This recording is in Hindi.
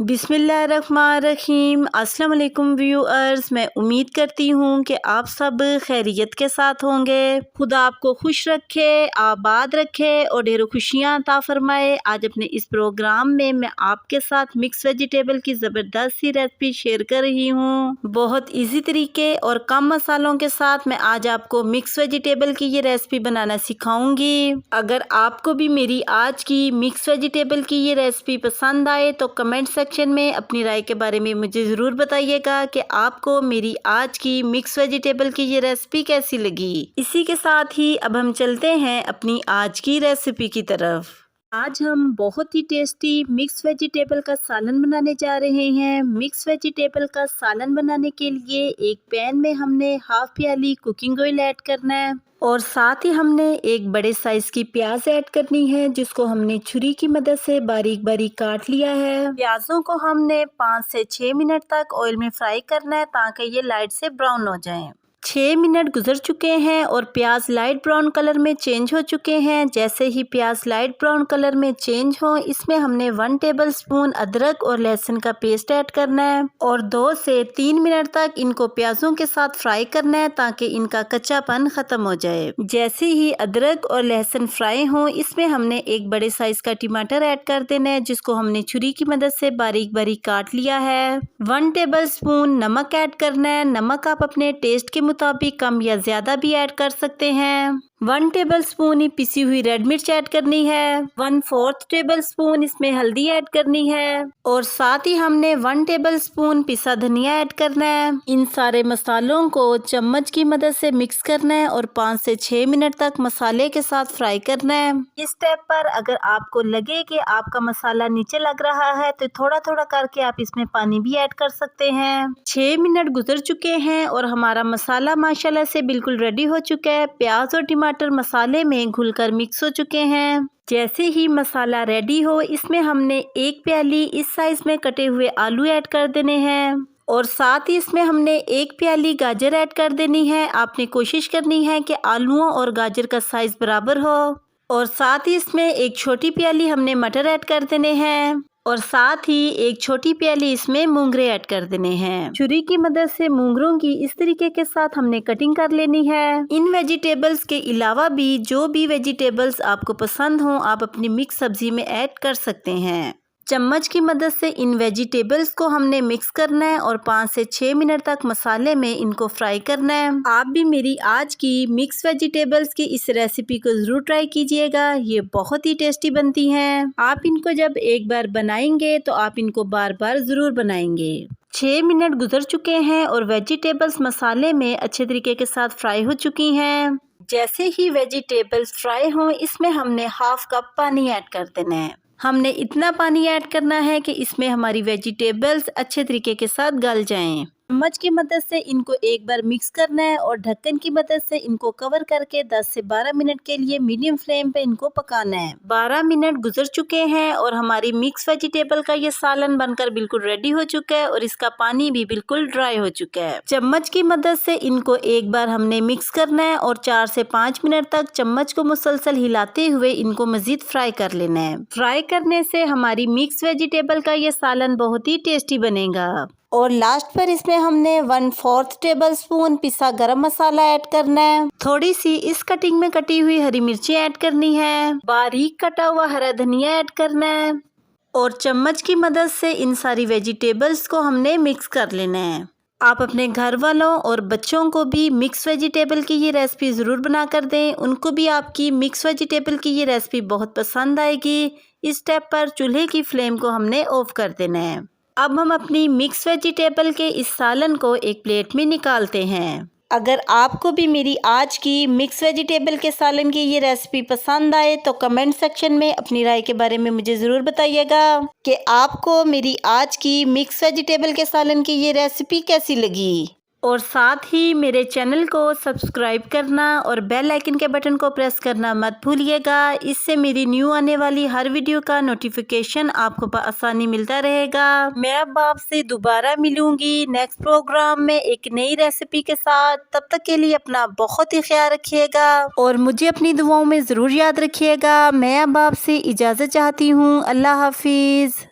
बिस्मिल्लाहिर्रहमानिर्रहीम। अस्सलाम वालेकुम व्यूअर्स, मैं उम्मीद करती हूँ कि आप सब खैरियत के साथ होंगे। खुदा आपको खुश रखे, आबाद रखे और ढेरों खुशियाँ अता फरमाए। आज अपने इस प्रोग्राम में मैं आपके साथ मिक्स वेजिटेबल की ज़बरदस्त सी रेसिपी शेयर कर रही हूँ। बहुत इजी तरीके और कम मसालों के साथ मैं आज आपको मिक्स वेजिटेबल की ये रेसिपी बनाना सिखाऊंगी। अगर आपको भी मेरी आज की मिक्स वेजिटेबल की ये रेसिपी पसंद आए तो कमेंट सेक्शन में अपनी राय के बारे में मुझे ज़रूर बताइएगा कि आपको मेरी आज की मिक्स वेजिटेबल की ये रेसिपी कैसी लगी। इसी के साथ ही अब हम चलते हैं अपनी आज की रेसिपी की तरफ। आज हम बहुत ही टेस्टी मिक्स वेजिटेबल का सालन बनाने जा रहे हैं। मिक्स वेजिटेबल का सालन बनाने के लिए एक पैन में हमने हाफ प्याली कुकिंग ऑयल ऐड करना है और साथ ही हमने एक बड़े साइज की प्याज ऐड करनी है जिसको हमने छुरी की मदद से बारीक बारीक काट लिया है। प्याजों को हमने 5 से 6 मिनट तक ऑयल में फ्राई करना है ताकि ये लाइट से ब्राउन हो जाएं। 6 मिनट गुजर चुके हैं और प्याज लाइट ब्राउन कलर में चेंज हो चुके हैं। जैसे ही प्याज लाइट ब्राउन कलर में चेंज हो, इसमें हमने 1 टेबलस्पून अदरक और लहसुन का पेस्ट ऐड करना है और 2 से 3 मिनट तक इनको प्याजों के साथ फ्राई करना है ताकि इनका कच्चापन खत्म हो जाए। जैसे ही अदरक और लहसुन फ्राई हो, इसमें हमने एक बड़े साइज का टमाटर ऐड कर देना है जिसको हमने छुरी की मदद से बारीक बारीक काट लिया है। 1 टेबलस्पून नमक ऐड करना है। नमक आप अपने टेस्ट के मुताबिक कम या ज्यादा भी ऐड कर सकते हैं। 1 टेबलस्पून ही पिसी हुई रेड मिर्च ऐड करनी है। 1/4 टेबलस्पून इसमें हल्दी ऐड करनी है और साथ ही हमने 1 टेबलस्पून पिसा धनिया ऐड करना है। इन सारे मसालों को चम्मच की मदद से मिक्स करना है और 5 से 6 मिनट तक मसाले के साथ फ्राई करना है। इस स्टेप पर अगर आपको लगे कि आपका मसाला नीचे लग रहा है तो थोड़ा थोड़ा करके आप इसमें पानी भी ऐड कर सकते हैं। 6 मिनट गुजर चुके हैं और हमारा मसाला माशाल्लाह से बिल्कुल रेडी हो चुका है। प्याज और टमाटर मसाले में घुलकर मिक्स हो चुके हैं। जैसे ही मसाला रेडी हो, इसमें हमने एक प्याली इस साइज में कटे हुए आलू ऐड कर देने हैं और साथ ही इसमें हमने एक प्याली गाजर ऐड कर देनी है। आपने कोशिश करनी है कि आलूओं और गाजर का साइज बराबर हो और साथ ही इसमें एक छोटी प्याली हमने मटर ऐड कर देने हैं और साथ ही एक छोटी प्याली इसमें मूंगरे ऐड कर देने हैं। छुरी की मदद से मूंगरों की इस तरीके के साथ हमने कटिंग कर लेनी है। इन वेजिटेबल्स के अलावा भी जो भी वेजिटेबल्स आपको पसंद हो आप अपनी मिक्स सब्जी में ऐड कर सकते हैं। चम्मच की मदद से इन वेजिटेबल्स को हमने मिक्स करना है और 5 से 6 मिनट तक मसाले में इनको फ्राई करना है। आप भी मेरी आज की मिक्स वेजिटेबल्स की इस रेसिपी को जरूर ट्राई कीजिएगा। ये बहुत ही टेस्टी बनती हैं। आप इनको जब एक बार बनाएंगे तो आप इनको बार बार जरूर बनाएंगे। 6 मिनट गुजर चुके हैं और वेजिटेबल्स मसाले में अच्छे तरीके के साथ फ्राई हो चुकी हैं। जैसे ही वेजिटेबल्स फ्राई हों, इसमें हमने हाफ कप पानी ऐड कर देना है। हमने इतना पानी ऐड करना है कि इसमें हमारी वेजिटेबल्स अच्छे तरीके के साथ गल जाएं। चम्मच की मदद से इनको एक बार मिक्स करना है और ढक्कन की मदद से इनको कवर करके 10 से 12 मिनट के लिए मीडियम फ्लेम पे इनको पकाना है। 12 मिनट गुजर चुके हैं और हमारी मिक्स वेजिटेबल का ये सालन बनकर बिल्कुल रेडी हो चुका है और इसका पानी भी बिल्कुल ड्राई हो चुका है। चम्मच की मदद से इनको एक बार हमने मिक्स करना है और 4 से 5 मिनट तक चम्मच को मुसलसल हिलाते हुए इनको मजीद फ्राई कर लेना है। फ्राई करने से हमारी मिक्स वेजिटेबल का ये सालन बहुत ही टेस्टी बनेगा। और लास्ट पर इसमें हमने 1/4 टेबलस्पून पिसा गरम मसाला ऐड करना है। थोड़ी सी इस कटिंग में कटी हुई हरी मिर्ची ऐड करनी है। बारीक कटा हुआ हरा धनिया ऐड करना है और चम्मच की मदद से इन सारी वेजिटेबल्स को हमने मिक्स कर लेना है। आप अपने घर वालों और बच्चों को भी मिक्स वेजिटेबल की ये रेसिपी ज़रूर बना कर दें। उनको भी आपकी मिक्स वेजिटेबल की ये रेसिपी बहुत पसंद आएगी। इस स्टेप पर चूल्हे की फ्लेम को हमने ऑफ कर देना है। अब हम अपनी मिक्स वेजिटेबल के इस सालन को एक प्लेट में निकालते हैं। अगर आपको भी मेरी आज की मिक्स वेजिटेबल के सालन की ये रेसिपी पसंद आए तो कमेंट सेक्शन में अपनी राय के बारे में मुझे ज़रूर बताइएगा कि आपको मेरी आज की मिक्स वेजिटेबल के सालन की ये रेसिपी कैसी लगी। और साथ ही मेरे चैनल को सब्सक्राइब करना और बेल आइकन के बटन को प्रेस करना मत भूलिएगा। इससे मेरी न्यू आने वाली हर वीडियो का नोटिफिकेशन आपको आसानी मिलता रहेगा। मैं अब आपसे दोबारा मिलूंगी नेक्स्ट प्रोग्राम में एक नई रेसिपी के साथ। तब तक के लिए अपना बहुत ही ख्याल रखिएगा और मुझे अपनी दुआओं में ज़रूर याद रखिएगा। मैं अब आपसे इजाज़त चाहती हूँ। अल्लाह हाफिज़।